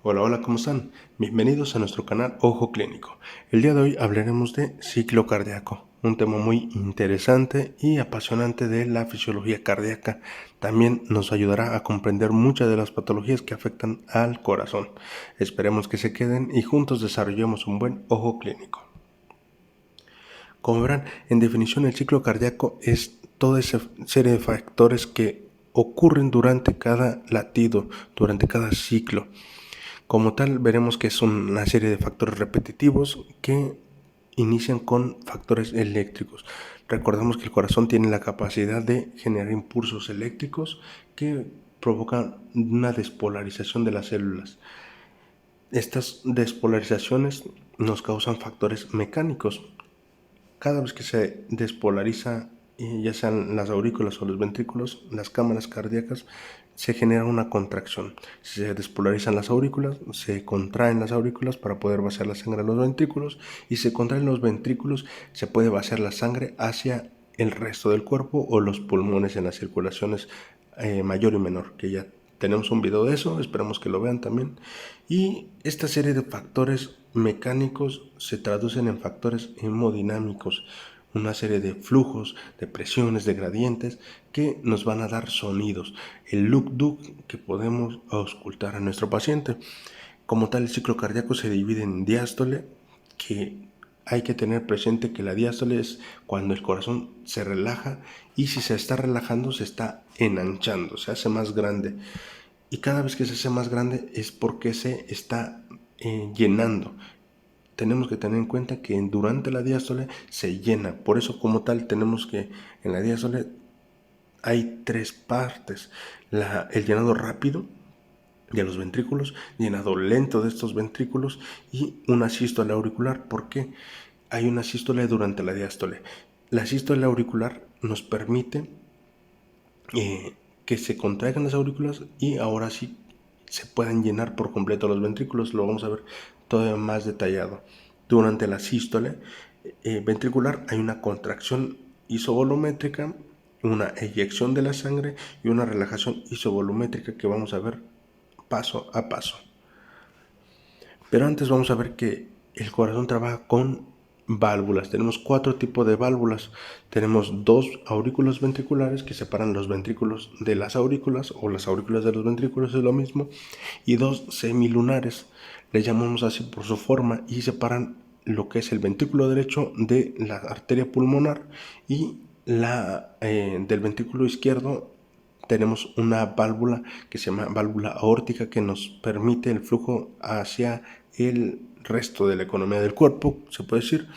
Hola, hola, ¿cómo están? Bienvenidos a nuestro canal Ojo Clínico. El día de hoy hablaremos de ciclo cardíaco, un tema muy interesante y apasionante de la fisiología cardíaca. También nos ayudará a comprender muchas de las patologías que afectan al corazón. Esperemos que se queden y juntos desarrollemos un buen ojo clínico. Como verán, en definición, el ciclo cardíaco es toda esa serie de factores que ocurren durante cada latido, durante cada ciclo. Como tal, veremos que son una serie de factores repetitivos que inician con factores eléctricos. Recordemos que el corazón tiene la capacidad de generar impulsos eléctricos que provocan una despolarización de las células. Estas despolarizaciones nos causan factores mecánicos. Cada vez que se despolariza, ya sean las aurículas o los ventrículos, las cámaras cardíacas, se genera una contracción. Si se despolarizan las aurículas, se contraen las aurículas para poder vaciar la sangre a los ventrículos, y se contraen los ventrículos, se puede vaciar la sangre hacia el resto del cuerpo o los pulmones en las circulaciones mayor y menor, que ya tenemos un video de eso, esperamos que lo vean también. Y esta serie de factores mecánicos se traducen en factores hemodinámicos, una serie de flujos, de presiones, de gradientes que nos van a dar sonidos, el luk-duk que podemos auscultar a nuestro paciente. Como tal, el ciclo cardíaco se divide en diástole, que hay que tener presente que la diástole es cuando el corazón se relaja, y si se está relajando se está enanchando, se hace más grande. Y cada vez que se hace más grande es porque se está llenando. Tenemos que tener en cuenta que durante la diástole se llena. Por eso, como tal, tenemos que en la diástole hay tres partes: el llenado rápido de los ventrículos, llenado lento de estos ventrículos, y una sístole auricular. ¿Por qué? Hay una sístole durante la diástole. La sístole auricular nos permite que se contraigan las aurículas y ahora sí se puedan llenar por completo los ventrículos. Lo vamos a ver todavía más detallado. Durante la sístole ventricular hay una contracción isovolumétrica, una eyección de la sangre y una relajación isovolumétrica que vamos a ver paso a paso. Pero antes vamos a ver que el corazón trabaja con válvulas. Tenemos 4 tipos de válvulas. Tenemos 2 aurículos ventriculares que separan los ventrículos de las aurículas, o las aurículas de los ventrículos, es lo mismo, y 2 semilunares, le llamamos así por su forma, y separan lo que es el ventrículo derecho de la arteria pulmonar, y del ventrículo izquierdo tenemos una válvula que se llama válvula aórtica, que nos permite el flujo hacia el resto de la economía del cuerpo, se puede decir.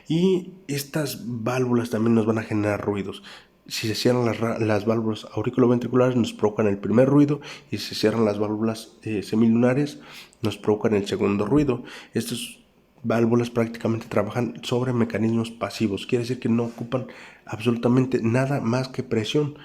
Y estas válvulas también nos van a generar ruidos. Si se cierran las válvulas auriculoventriculares, nos provocan el primer ruido, y si se cierran las válvulas semilunares, nos provocan el segundo ruido. Estas válvulas prácticamente trabajan sobre mecanismos pasivos, quiere decir que no ocupan absolutamente nada más que presión.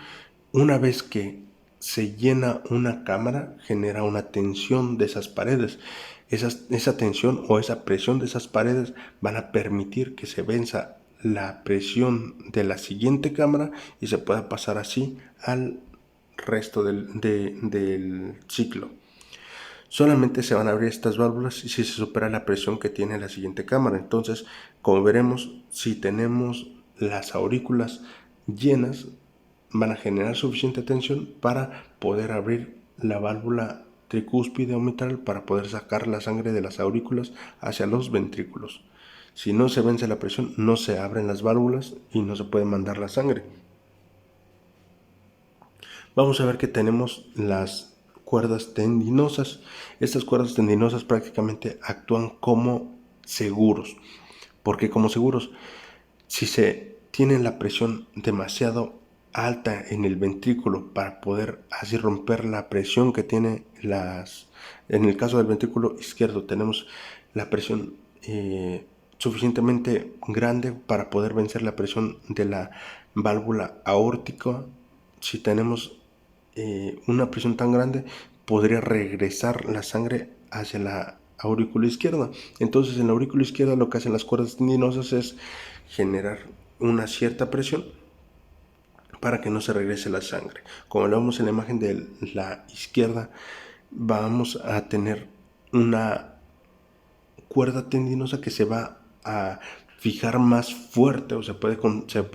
Una vez que se llena una cámara, genera una tensión de esas paredes. Esa tensión o esa presión de esas paredes van a permitir que se venza la presión de la siguiente cámara y se pueda pasar así al resto del ciclo. Solamente se van a abrir estas válvulas si se supera la presión que tiene la siguiente cámara. Entonces, como veremos, si tenemos las aurículas llenas, van a generar suficiente tensión para poder abrir la válvula tricúspide o mitral, para poder sacar la sangre de las aurículas hacia los ventrículos. Si no se vence la presión, no se abren las válvulas y no se puede mandar la sangre. Vamos a ver que tenemos las cuerdas tendinosas. Estas cuerdas tendinosas prácticamente actúan como seguros. ¿Por qué como seguros? Si se tiene la presión demasiado alta en el ventrículo, para poder así romper la presión que tiene en el caso del ventrículo izquierdo, tenemos la presión suficientemente grande para poder vencer la presión de la válvula aórtica. Si tenemos una presión tan grande, podría regresar la sangre hacia la aurícula izquierda. Entonces, en la aurícula izquierda lo que hacen las cuerdas tendinosas es generar una cierta presión para que no se regrese la sangre. Como lo vemos en la imagen de la izquierda, vamos a tener una cuerda tendinosa que se va a fijar más fuerte, o se puede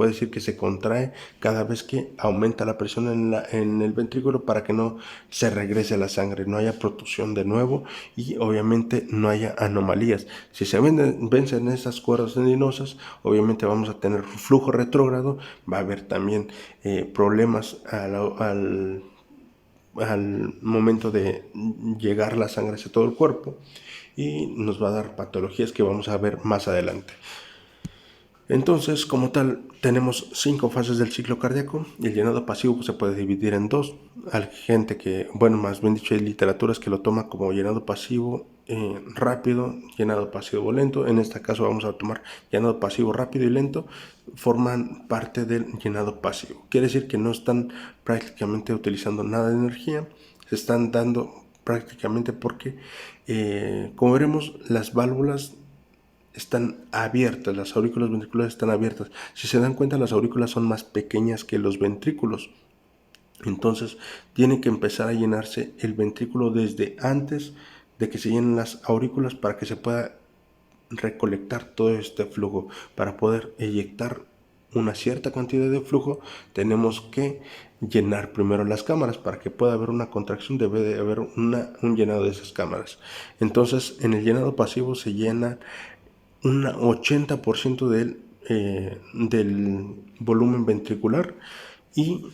decir que se contrae cada vez que aumenta la presión en el ventrículo, para que no se regrese la sangre, no haya protusión de nuevo y obviamente no haya anomalías. Si se vencen esas cuerdas tendinosas, obviamente vamos a tener flujo retrógrado, va a haber también problemas al momento de llegar la sangre hacia todo el cuerpo, y nos va a dar patologías que vamos a ver más adelante. Entonces, como tal, tenemos 5 fases del ciclo cardíaco, y el llenado pasivo se puede dividir en 2. Hay gente que, más bien dicho, hay literaturas que lo toma como llenado pasivo rápido, llenado pasivo lento. En este caso vamos a tomar llenado pasivo rápido y lento, forman parte del llenado pasivo. Quiere decir que no están prácticamente utilizando nada de energía, se están dando prácticamente porque, como veremos, las válvulas están abiertas, las aurículas ventriculares están abiertas. Si se dan cuenta, las aurículas son más pequeñas que los ventrículos. Entonces tiene que empezar a llenarse el ventrículo desde antes de que se llenen las aurículas, para que se pueda recolectar todo este flujo. Para poder eyectar una cierta cantidad de flujo, tenemos que llenar primero las cámaras. Para que pueda haber una contracción, debe de haber un llenado de esas cámaras. Entonces, en el llenado pasivo se llena un 80% del volumen ventricular, y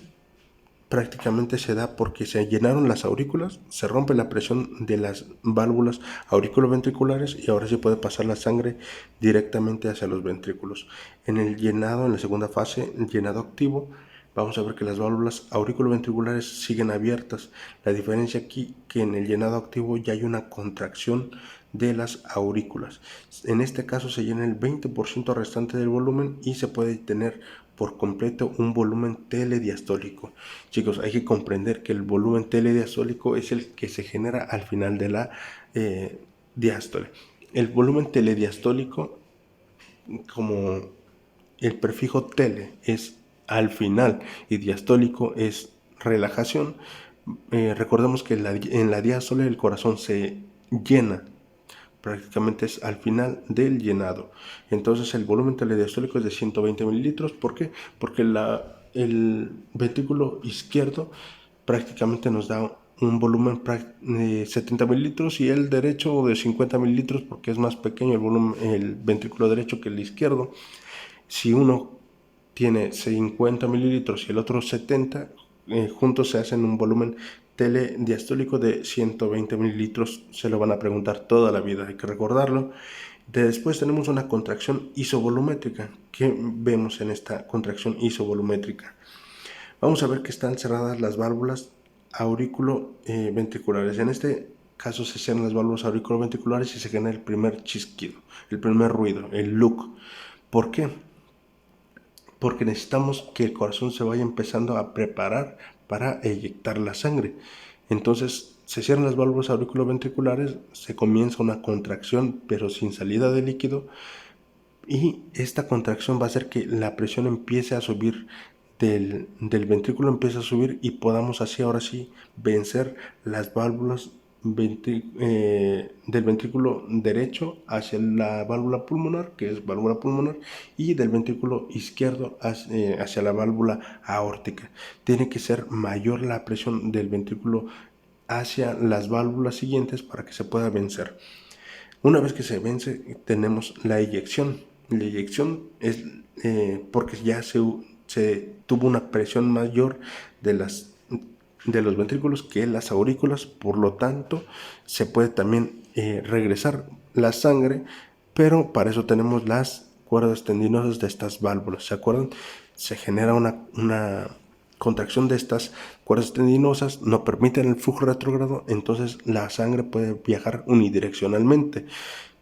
prácticamente se da porque se llenaron las aurículas, se rompe la presión de las válvulas auriculoventriculares, y ahora sí puede pasar la sangre directamente hacia los ventrículos. En el llenado, en la segunda fase, el llenado activo, vamos a ver que las válvulas auriculoventriculares siguen abiertas. La diferencia aquí, que en el llenado activo ya hay una contracción de las aurículas. En este caso se llena el 20% restante del volumen, y se puede tener por completo un volumen telediastólico. Chicos, hay que comprender que el volumen telediastólico es el que se genera al final de la diástole. El volumen telediastólico, como el prefijo tele es al final y diastólico es relajación, recordemos que en la diástole el corazón se llena, prácticamente es al final del llenado. Entonces el volumen telediastólico es de 120 mililitros. ¿Por qué? Porque el ventrículo izquierdo prácticamente nos da un volumen de 70 mililitros, y el derecho de 50 mililitros, porque es más pequeño el ventrículo derecho que el izquierdo. Si uno tiene 50 mililitros y el otro 70, juntos se hacen un volumen telediastólico de 120 mililitros. Se lo van a preguntar toda la vida, hay que recordarlo. Después tenemos una contracción isovolumétrica. ¿Qué vemos en esta contracción isovolumétrica? Vamos a ver que están cerradas las válvulas auriculoventriculares. En este caso se cierran las válvulas auriculoventriculares y se genera el primer chisquido, el primer ruido, el look. ¿Por qué? Porque necesitamos que el corazón se vaya empezando a preparar para eyectar la sangre. Entonces se cierran las válvulas auriculoventriculares, se comienza una contracción pero sin salida de líquido, y esta contracción va a hacer que la presión empiece a subir, del ventrículo empiece a subir, y podamos así ahora sí vencer las válvulas del ventrículo derecho hacia la válvula pulmonar, que es válvula pulmonar, y del ventrículo izquierdo hacia la válvula aórtica. Tiene que ser mayor la presión del ventrículo hacia las válvulas siguientes para que se pueda vencer. Una vez que se vence, tenemos la eyección. La eyección es porque ya se tuvo una presión mayor de los ventrículos que las aurículas, por lo tanto se puede también regresar la sangre, pero para eso tenemos las cuerdas tendinosas de estas válvulas. ¿Se acuerdan? Se genera una contracción de estas cuerdas tendinosas, no permiten el flujo retrógrado, entonces la sangre puede viajar unidireccionalmente.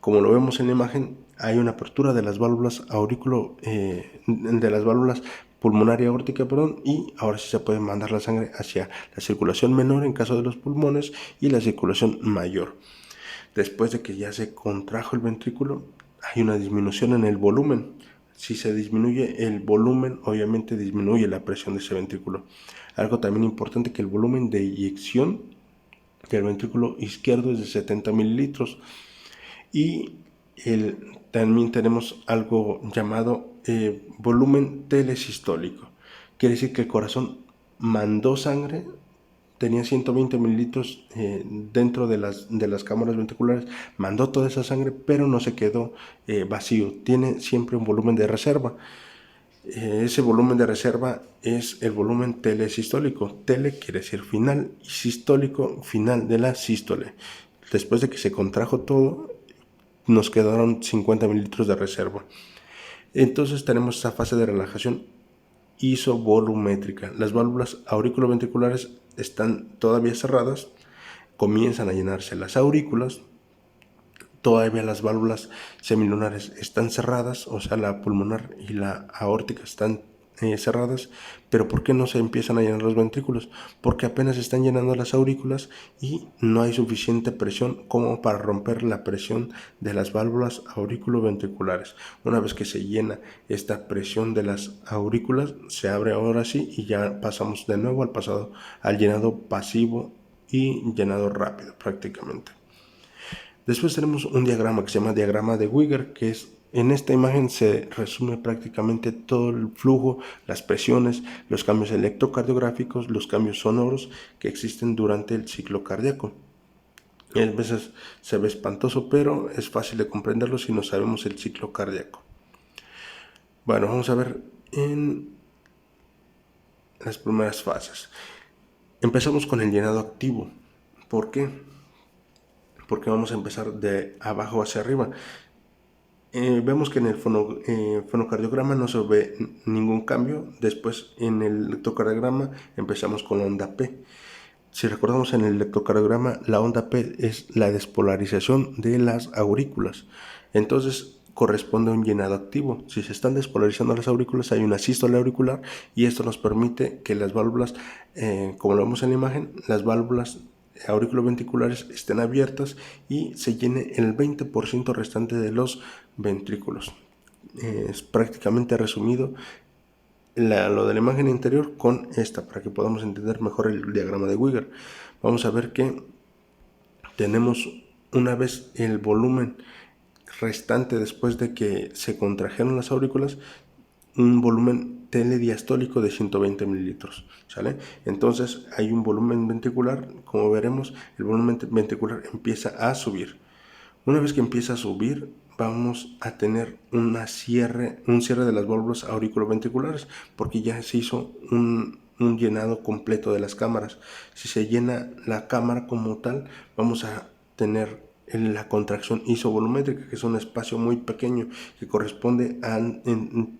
Como lo vemos en la imagen, hay una apertura de las válvulas de las válvulas pulmonar y aórtica, y ahora sí se puede mandar la sangre hacia la circulación menor en caso de los pulmones y la circulación mayor. Después de que ya se contrajo el ventrículo, hay una disminución en el volumen. Si se disminuye el volumen, obviamente disminuye la presión de ese ventrículo. Algo también importante, que el volumen de eyección del ventrículo izquierdo es de 70 mililitros. Y también tenemos algo llamado volumen telesistólico. Quiere decir que el corazón mandó sangre, tenía 120 mililitros dentro de las cámaras ventriculares, mandó toda esa sangre, pero no se quedó vacío, tiene siempre un volumen de reserva. Ese volumen de reserva es el volumen telesistólico. Tele quiere decir final y sistólico, final de la sístole. Después de que se contrajo todo, nos quedaron 50 mililitros de reserva. Entonces tenemos esa fase de relajación isovolumétrica. Las válvulas auriculoventriculares están todavía cerradas, comienzan a llenarse las aurículas. Todavía las válvulas semilunares están cerradas, o sea, la pulmonar y la aórtica están cerradas, pero ¿por qué no se empiezan a llenar los ventrículos? Porque apenas están llenando las aurículas y no hay suficiente presión como para romper la presión de las válvulas auriculoventriculares. Una vez que se llena esta presión de las aurículas, se abre ahora sí y ya pasamos de nuevo al llenado pasivo y llenado rápido prácticamente. Después tenemos un diagrama que se llama diagrama de Wigger, que es, en esta imagen se resume prácticamente todo el flujo, las presiones, los cambios electrocardiográficos, los cambios sonoros que existen durante el ciclo cardíaco. A veces se ve espantoso, pero es fácil de comprenderlo si no sabemos el ciclo cardíaco. Bueno, vamos a ver en las primeras fases. Empezamos con el llenado activo. ¿Por qué? Porque vamos a empezar de abajo hacia arriba. Vemos que en el fonocardiograma no se ve ningún cambio. Después en el electrocardiograma empezamos con la onda P. Si recordamos, en el electrocardiograma la onda P es la despolarización de las aurículas. Entonces corresponde a un llenado activo. Si se están despolarizando las aurículas, hay una sístole auricular y esto nos permite que las válvulas, como lo vemos en la imagen, las válvulas auriculoventriculares estén abiertas y se llene el 20% restante de los ventrículos. Es prácticamente resumido lo de la imagen interior con esta, para que podamos entender mejor el diagrama de Wigger. Vamos a ver que tenemos, una vez el volumen restante después de que se contrajeron las aurículas, un volumen telediastólico de 120 mililitros, ¿sale? Entonces hay un volumen ventricular, como veremos, el volumen ventricular empieza a subir. Una vez que empieza a subir, vamos a tener un cierre de las válvulas auriculoventriculares, porque ya se hizo un llenado completo de las cámaras. Si se llena la cámara como tal, vamos a tener la contracción isovolumétrica, que es un espacio muy pequeño que corresponde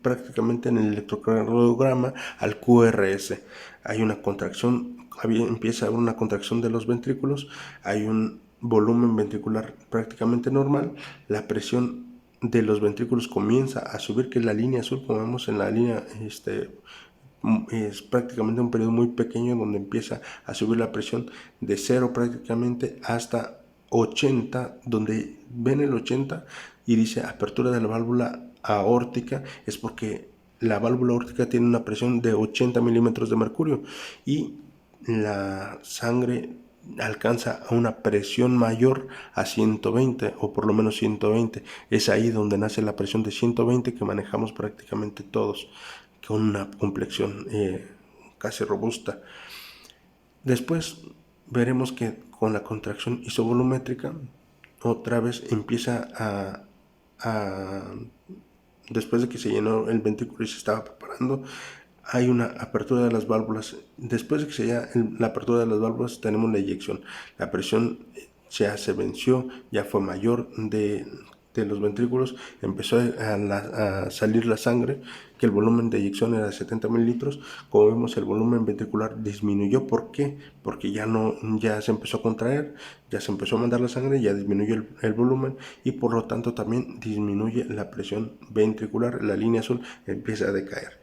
prácticamente en el electrocardiograma al QRS. Hay una contracción, empieza a haber una contracción de los ventrículos, hay un volumen ventricular prácticamente normal, la presión de los ventrículos comienza a subir, que es la línea azul, como vemos en la línea, es prácticamente un periodo muy pequeño donde empieza a subir la presión de 0 prácticamente hasta 80, donde ven el 80 y dice apertura de la válvula aórtica, es porque la válvula aórtica tiene una presión de 80 milímetros de mercurio y la sangre alcanza a una presión mayor a 120 o por lo menos 120. Es ahí donde nace la presión de 120 que manejamos prácticamente todos, con una complexión casi robusta. Después veremos que con la contracción isovolumétrica otra vez empieza después de que se llenó el ventrículo y se estaba preparando, hay una apertura de las válvulas. Después de que se llena la apertura de las válvulas, tenemos la eyección. La presión ya se venció, ya fue mayor de los ventrículos, empezó a salir la sangre, que el volumen de eyección era de 70 mililitros. Como vemos, el volumen ventricular disminuyó. ¿Por qué? Porque ya se empezó a contraer, ya se empezó a mandar la sangre, ya disminuyó el volumen y por lo tanto también disminuye la presión ventricular. La línea azul empieza a decaer.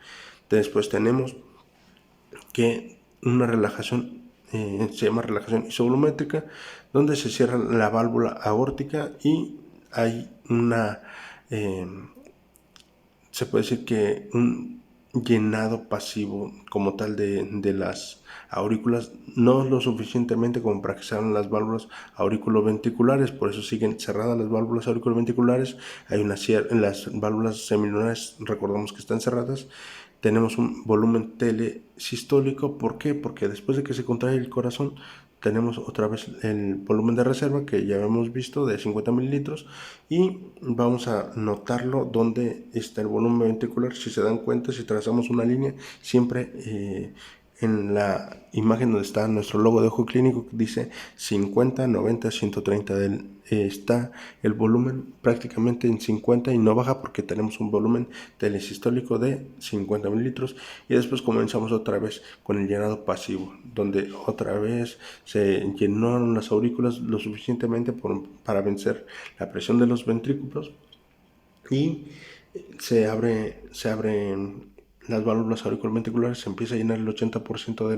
Después tenemos que una relajación, se llama relajación isovolumétrica, donde se cierra la válvula aórtica y hay se puede decir que llenado pasivo como tal de las aurículas, no lo suficientemente como para que se abran las válvulas auriculoventriculares, por eso siguen cerradas las válvulas auriculoventriculares. Hay en las válvulas semilunares, recordamos que están cerradas. Tenemos un volumen telesistólico. ¿Por qué? Porque después de que se contrae el corazón, tenemos otra vez el volumen de reserva que ya hemos visto de 50 mililitros, y vamos a notarlo donde está el volumen ventricular. Si se dan cuenta, si trazamos una línea, siempre en la imagen donde está nuestro logo de ojo clínico dice 50, 90, 130 está el volumen prácticamente en 50 y no baja porque tenemos un volumen telesistólico de 50 mililitros. Y después comenzamos otra vez con el llenado pasivo, donde otra vez se llenaron las aurículas lo suficientemente para vencer la presión de los ventrículos, y se abren las válvulas auriculoventriculares, se empieza a llenar el 80%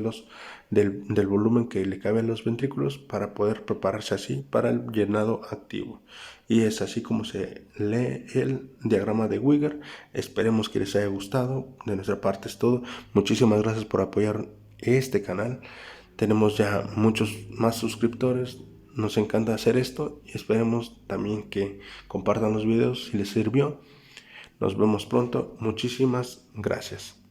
del volumen que le cabe a los ventrículos para poder prepararse así para el llenado activo. Y es así como se lee el diagrama de Wigger. Esperemos que les haya gustado. De nuestra parte es todo. Muchísimas gracias por apoyar este canal. Tenemos ya muchos más suscriptores. Nos encanta hacer esto y esperemos también que compartan los videos si les sirvió. Nos vemos pronto. Muchísimas gracias.